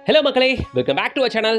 Hello மக்களே, welcome back to our channel.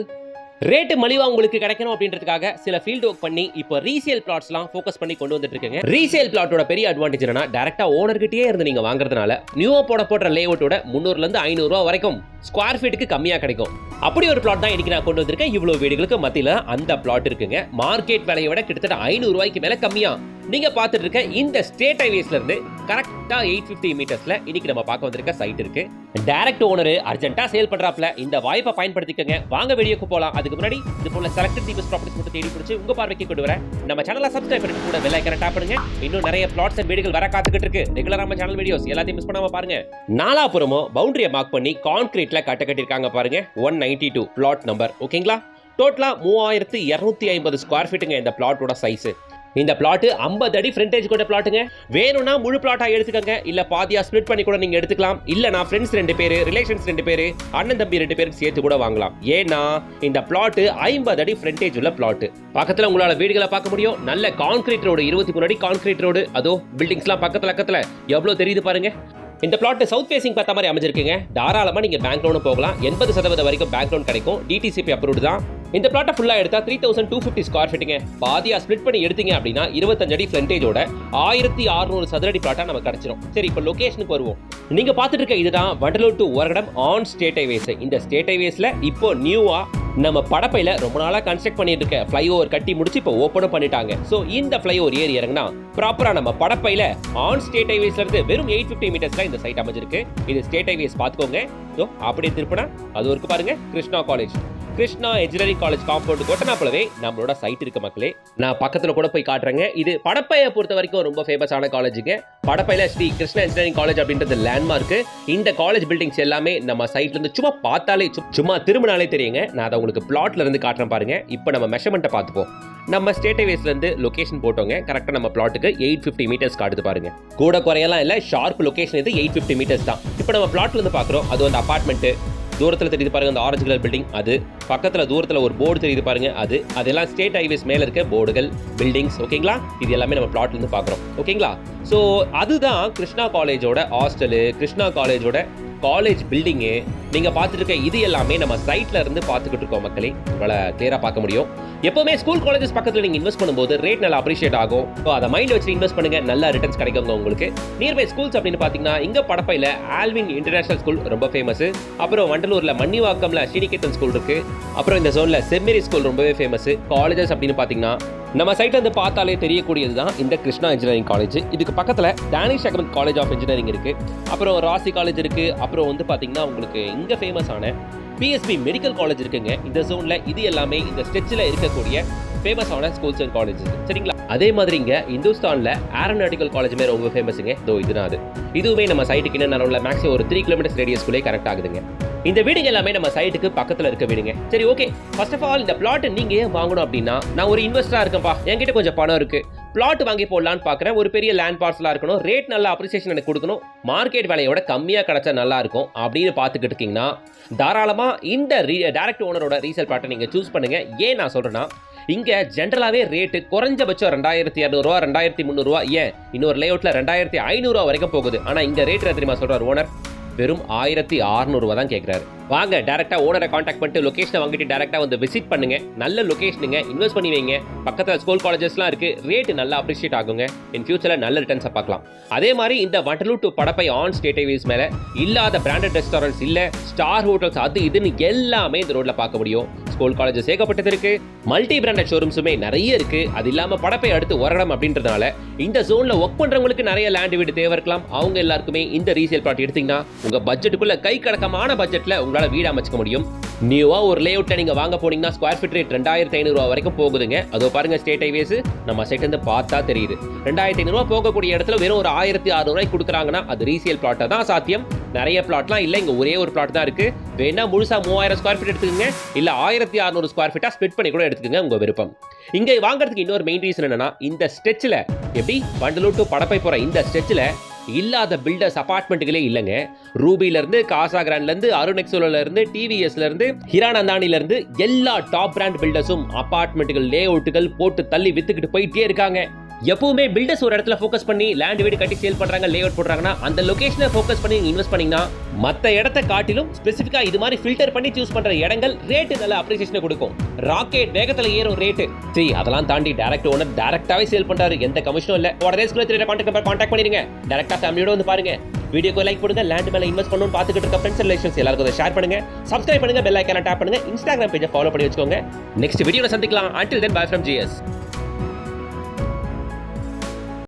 Rate மலிவா உங்களுக்கு கிடைக்கணும் அப்படின்றதுக்காக சில ஃபீல்ட் ஒர்க் பண்ணி இப்போ ரீசேல் பிளாட்ஸ்லாம் ஃபோக்கஸ் பண்ணி கொண்டு வந்துட்டு இருக்கீங்க. ரீசேல் பிளாட்டோட பெரிய அட்வான்டேஜ் என்னன்னா, டைரக்டா ஓனர்கிட்டயே இருந்து நீங்க வாங்குறதுனால நியூவா போடுற லேஅவுட்டோட 300 இருந்து 500 ரூபா வரைக்கும் ஸ்கொயர் ஃபீட்டுக்கு கம்மியா கிடைக்கும். அப்படி ஒரு பிளாட் தான் இன்னைக்கு நான் கொண்டு வந்திருக்கேன். இவ்வளவு வீடுகளுக்கு மத்தியில அந்த பிளாட் இருக்குங்க. மார்க்கெட் விலையை விட கிட்டத்தட்ட 500 ரூபாய்க்கு மேல கம்மியா. நீங்க பார்த்துட்டு இருக்க இந்த ஸ்டேட் ஹைவேஸ்ல இருந்து கரெக்டா 850 மீட்டர்ஸ்ல இன்னைக்கு நம்ம பார்க்க வந்திருக்க சைட் இருக்கு. டைரக்ட் ஓனர் அர்ஜென்ட்டா சேல் பண்றாப்ல. இந்த வாய்ப்பை பயன்படுத்திக்கங்க. வாங்க வீடியோக்கு போலாம். அதுக்கு முன்னாடி இது போல செலக்டட் தீபஸ் ப்ராப்பர்ட்டிஸ் மட்டும் தேடி பிடிச்சி உங்க பார்வைக்கு கொண்டு வரேன். நம்ம சேனலை சப்ஸ்கிரைப் பண்ணி கூட பெல் ஐகானை டாப் பண்ணுங்க. இன்னும் நிறைய பிளாட்ஸ் அண்ட் வீடுகள் வர காத்துக்கிட்டு இருக்கு. ரெகுலரா நம்ம சேனல் வீடியோஸ் எல்லாத்தையும் மிஸ் பண்ணாம பாருங்க. நாலாபுரமும் பவுண்டரியை மார்க் பண்ணி கான்கிரீட்ல கட்டிருக்காங்க பாருங்க. 192 பிளாட் நம்பர். ஓகேங்களா? டோட்டலா 3250 ஸ்கொயர் ஃபீட்டுங்க இந்த பிளாட்டோட சைஸ். இந்த பிளாட் 50 அடி ஃப்ரண்டேஜ் கொண்ட பிளாட்டுங்க. வேணும்னா முழு பிளாட்டா எடுத்துக்கங்க, இல்ல பாதியா ஸ்ப்ளிட் பண்ணி கூட நீங்க எடுத்துக்கலாம். இல்ல நான் ஃப்ரெண்ட்ஸ் 2 பேர், ரிலேஷன்ஸ் 2 பேர், அண்ணன் தம்பி 2 பேருக்கு சேர்த்து கூட வாங்கலாம். ஏன்னா இந்த பிளாட் 50 அடி ஃப்ரண்டேஜ் உள்ள பிளாட். பக்கத்துல உங்களால வீடுகளை பார்க்க முடியும். நல்ல கான்கிரீட் ரோடு, 23 அடி கான்கிரீட் ரோடு. அதோ பில்டிங்ஸ்லாம் பக்கத்துல எவ்வளவு தெரியுது பாருங்க. இந்த பிளாட் சவுத் ஃபேசிங் பார்த்த மாதிரி அமைஞ்சிருக்குங்க. தாராளமா நீங்க பேங்க் லோன் போகலாம். 80% வரைக்கும் பேங்க் லோன் கிடைக்கும். டிடிசிபி அப்ரூவ்டு தான். இந்த பிளாட்டை ஃபுல்லா எடுத்தா 3250 ஸ்கொயர் ஃபீட்டுங்க. பாதியா ஸ்ப்ளிட் பண்ணி எடுத்தீங்க அப்படின்னா 25 அடி ஃப்ரண்டேஜோட 1600 சதுரடி பிளாட்டா நமக்கு கிடைச்சிரும். சரி, இப்போ லொகேஷனுக்கு வருவோம். நீங்க பார்த்துட்டு இருக்க இதுதான் Vandalur to Oragadam on state highways. இந்த ஸ்டேட் ஹைவேஸ்ல இப்போ நியூவா நம்ம படப்பையில ரொம்ப நாளா கன்ஸ்ட்ரக்ட் பண்ணிட்டு இருக்க ஃப்ளைஓவர் கட்டி முடிச்சு இப்போ ஓப்பனும் பண்ணிட்டாங்க. ஸோ இந்த ஃப்ளைஓவர் ஏறி இறங்கினா ப்ராப்பரா நம்ம படப்பையில ஆன் ஸ்டேட் ஹைவேஸ்ல இருந்து வெறும் 850 மீட்டர்ஸ்ல இந்த சைட் அமைஞ்சிருக்கு. இது ஸ்டேட் ஹைவேஸ் பார்த்துக்கோங்க. ஸோ அப்படியே திருப்பினா அது ஒரு பாருங்க, Krishna college, Krishna engineering college compound கொட்டனாப்புலவே நம்மளோட சைட் இருக்கு மக்களே. நான் பக்கத்துல கூட போய் காட்டுறேங்க. இது படப்பையை பொறுத்த வரைக்கும் ரொம்ப ஃபேமஸான காலேஜுங்க. படப்பையில ஸ்ரீ கிருஷ்ணா இன்ஜினியரிங் காலேஜ் அப்படின்றது லேண்ட்மார்க். இந்த காலேஜ் பில்டிங்ஸ் எல்லாமே நம்ம சைட்ல இருந்து சும்மா பார்த்தாலே சும்மா திரும்பினாலே தெரியுங்க. நான் அதை உங்களுக்கு பிளாட்ல இருந்து காட்டுறேன் பாருங்க. இப்போ நம்ம மெஷர்மெண்ட்டை பார்த்துப்போம். நம்ம ஸ்டேட் ஹைவேஸ்ல இருந்து லொகேஷன் போட்டோங்க. கரெக்டா நம்ம பிளாட்டுக்கு 850 மீட்டர்ஸ் காட்டுது பாருங்க. கூட குறையெல்லாம் இல்ல, ஷார்ப் லொகேஷன் இது 850 மீட்டர்ஸ் தான். இப்போ நம்ம பிளாட்ல இருந்து பாக்குறோம். அது வந்து அபார்ட்மெண்ட். தூரத்தில் தெரியுது பாருங்க அந்த ஆரஞ்சு கலர் பில்டிங். அது பக்கத்தில் தூரத்தில் ஒரு போர்டு தெரியுது பாருங்க. அதெல்லாம் ஸ்டேட் ஹைவேஸ் மேல இருக்க போர்டுகள், பில்டிங்ஸ். ஓகேங்களா? இது எல்லாமே நம்ம பிளாட்ல இருந்து பார்க்குறோம். ஓகேங்களா? ஸோ அதுதான் கிருஷ்ணா காலேஜோட ஹாஸ்டலு, கிருஷ்ணா காலேஜோட காலேஜ் பில்டிங்கு. நீங்க பார்த்துட்டு இருக்க இது எல்லாமே நம்ம சைட்ல இருந்து பார்த்துக்கிட்டு இருக்கோம் மக்களே. உங்களை கிளியரா பார்க்க முடியும். எப்பவுமே ஸ்கூல் காலேஜஸ் பக்கத்தில் நீங்க இன்வெஸ்ட் பண்ணும்போது ரேட் நல்லா அப்ரிஷியேட் ஆகும். ஸோ அதை மைண்ட் வச்சு இன்வெஸ்ட் பண்ணுங்க. நல்ல ரிட்டர்ன்ஸ் கிடைக்குங்க உங்களுக்கு. நியர்பை ஸ்கூல்ஸ் அப்படின்னு பார்த்தீங்கன்னா இங்க படப்பையில ஆல்வின் இன்டர்நேஷனல் ஸ்கூல் ரொம்ப ஃபேமஸ். அப்புறம் வண்டலூர்ல மன்னிவாக்கம்ல ஸ்ரீநிகேதன் ஸ்கூல் இருக்கு. அப்புறம் இந்த ஜோன்ல செம்மேரி ஸ்கூல் ரொம்பவே ஃபேமஸ். காலேஜஸ் அப்படின்னு பார்த்தீங்கன்னா நம்ம சைட்ல இருந்து பார்த்தாலே தெரியக்கூடியது தான் இந்த கிருஷ்ணா இன்ஜினியரிங் காலேஜ். இதுக்கு பக்கத்துல Danish Ahmed college of engineering இருக்கு. அப்புறம் ராசி காலேஜ் இருக்கு. அப்புறம் வந்து பாத்தீங்கன்னா உங்களுக்கு இங்க ஃபேமஸான பிஎஸ்பி மெடிக்கல் காலேஜ் இருக்குங்க. இந்த ஜோன்ல இது எல்லாமே இந்த ஸ்ட்ரெச்ல இருக்கக்கூடிய ஃபேமஸான ஸ்கூல்ஸ் அண்ட் காலேஜஸ். சரிங்களா? அதே மாதிரி இங்க இந்துஸ்தான்ல ஏரோநாட்டிக்கல் காலேஜுமே ரொம்ப ஃபேமஸுங்க. இதுதான் அது. இதுவுமே நம்ம சைட்டுக்கு என்ன நல்ல மேக்ஸிமம் ஒரு 3 கிலோமீட்டர்ஸ் ரேடியஸ்குள்ளே கரெக்ட் ஆகுதுங்க. இந்த வீடுங்க எல்லாமே நம்ம சைட்டுக்கு பக்கத்துல இருக்க வீடுங்க. சரி, ஓகே. ஃபர்ஸ்ட் ஆஃப் ஆல் இந்த பிளாட் நீங்க ஏன் வாங்கணும் அப்படின்னா, நான் ஒரு இன்வெஸ்டரா இருக்கேன்ப்பா, என்கிட்ட கொஞ்சம் பணம் இருக்கு, பிளாட் வாங்கி போடலான்னு பாக்குறேன். ஒரு பெரிய லேண்ட் பார்சலா இருக்கணும், ரேட் நல்ல அப்ரிசியேஷன் எனக்கு கொடுக்கணும், மார்க்கெட் விலையோட கம்மியா கிடைச்சா நல்லா இருக்கும் அப்படின்னு பார்த்துக்கிட்டு இருக்கீங்கன்னா தாராளமா இந்த டைரக்ட் ஓனரோட ரீசேல் பிளாட்டை நீங்க சூஸ் பண்ணுங்க. ஏன் நான் சொல்றேன்னா, இங்க ஜென்ரலாவே ரேட்டு குறைஞ்சபட்சம் 2200 ரூபா, 2300 ரூபா, ஏன் இன்னொரு லேஅவுட்ல 2500 ரூபா வரைக்கும் போகுது. ஆனா இங்க ரேட் தெரியுமா சொல்றாரு ஓனர்? வெறும் 1600 ரூபா தான் கேட்கிறாரு. வாங்க டைரக்டா ஓனரை கான்டாக்ட் பண்ணிட்டு லொகேஷனை வாங்கிட்டு டைரக்டா வந்து விசிட் பண்ணுங்க. நல்ல லொகேஷனுங்க, இன்வெஸ்ட் பண்ணி வைங்க. பக்கத்துல ஸ்கூல் காலேஜஸ்லாம் இருக்கு. ரேட் நல்லா அப்ரிஷியேட் ஆகுங்க. இன் ஃபியூச்சர்ல நல்ல ரிட்டர்ன்ஸை பார்க்கலாம். அதே மாதிரி இந்த Vandalur to Padappai on state highways மேல இல்லாத பிராண்டட் ரெஸ்டாரண்ட்ஸ் இல்ல, ஸ்டார் ஹோட்டல்ஸ், அது இதுன்னு எல்லாமே இந்த ரோட்ல பார்க்க முடியும். ஸ்கூல் காலேஜஸ் ஏகப்பட்டது இருக்கு. மல்டி பிராண்டட் ஷோரூம்ஸுமே நிறைய இருக்கு. அது இல்லாம படப்பை அடுத்து ஒரகடம் அப்படின்றதுனால இந்த ஜோன்ல ஒர்க் பண்றவங்களுக்கு நிறைய லேண்ட் வீடு தேவை இருக்கலாம். அவங்க எல்லாருக்குமே இந்த ரீசேல் பிளாட் எடுத்தீங்கன்னா உங்க பட்ஜெட்டுக்குள்ள கை கடக்கமான பட்ஜெட்ல உங்களால வீடு அமைச்சுக்க முடியும். நியூவா ஒரு லேஅவுட்ல நீங்க வாங்க போனீங்கன்னா ஸ்கொயர் ஃபீட் ரேட் 2500 ரூபா வரைக்கும் போகுதுங்க. அதோ பாருங்க ஸ்டேட் ஹைவேஸ் நம்ம சைட் இருந்து பார்த்தா தெரியுது. 2500 ரூபா போகக்கூடிய இடத்துல வெறும் ஒரு 1600 ரூபாய் கொடுக்குறாங்கன்னா அது ரீசேல் பிளாட்டா தான் சாத்தியம். நிறைய பிளாட்லாம் இல்ல, இங்க ஒரே ஒரு பிளாட் தான் இருக்கு. வேணா முழுசா 3000 ஸ்கொயர் ஃபீட் எடுத்துக்கங்க, இல்ல 1600 ஸ்கொயர் ஃபீட்டா ஸ்ப்ளிட் பண்ணி கூட எடுத்துக்கங்க, உங்க விருப்பம். இங்க வாங்குறதுக்கு இன்னொரு மெயின் ரீசன் என்னன்னா, இந்த ஸ்ட்ரெச்ல எப்படி வண்டலூர் டு படப்பை போற இந்த ஸ்ட்ரெச்ல இல்லாத பில்டர்ஸ் அபார்ட்மெண்ட்டுகளே இல்லைங்க. ரூபில இருந்து, காசா கிராண்ட்ல இருந்து, அருணெக்ஸோல இருந்து, டிவிஎஸ்ல இருந்து, ஹிரானந்தானில இருந்து எல்லா டாப் பிராண்ட் பில்டர்ஸும் அபார்ட்மெண்ட்டுகள் லேஅவுட்டுகள் போட்டு தள்ளி வித்துக்கிட்டு போயிட்டே இருக்காங்க. எப்பவுமே பில்டர்ஸ் ஒரு இடத்துல ஃபோக்கஸ் பண்ணி லேண்ட் வீடு கட்டி சேல் பண்றாங்க, லே அவுட் போடுறாங்கன்னா அந்த லொகேஷனை ஃபோக்கஸ் பண்ணி இன்வெஸ்ட் பண்ணீங்கன்னா மற்ற இடத்தை காட்டிலும் ஸ்பெசிஃபிக்கா இது மாதிரி ஃபில்டர் பண்ணி சூஸ் பண்ற இடங்கள் ரேட் நல்ல அப்ரிசியேஷன் கொடுக்கும். ராக்கெட் வேகத்துல ஏறும் ரேட். சரி, அதெல்லாம் தாண்டி டைரக்ட் ஓனர் டைரக்டாவே சேல் பண்றாரு, எந்த கமிஷனும் இல்ல. உடனே கான்டாக்ட் நம்பர் கான்டாக்ட் பண்ணிருங்க. டைரக்டா ஃபேமிலியோட வந்து பாருங்க. வீடியோக்கு லைக் பண்ணுங்க. லேண்ட் மேல இன்வெஸ்ட் பண்ணனும் பாத்துக்கிட்டு இருக்க ஃப்ரெண்ட்ஸ் ரிலேஷன்ஸ் எல்லாருக்கும் ஷேர் பண்ணுங்க. சப்ஸ்கிரைப் பண்ணுங்க. பெல் ஐகானை டாப் பண்ணுங்க. இன்ஸ்டாகிராம் பேஜை ஃபாலோ பண்ணி வச்சுக்கோங்க. நெக்ஸ்ட் வீடியோல சந்திக்கலாம். until then bye from GS.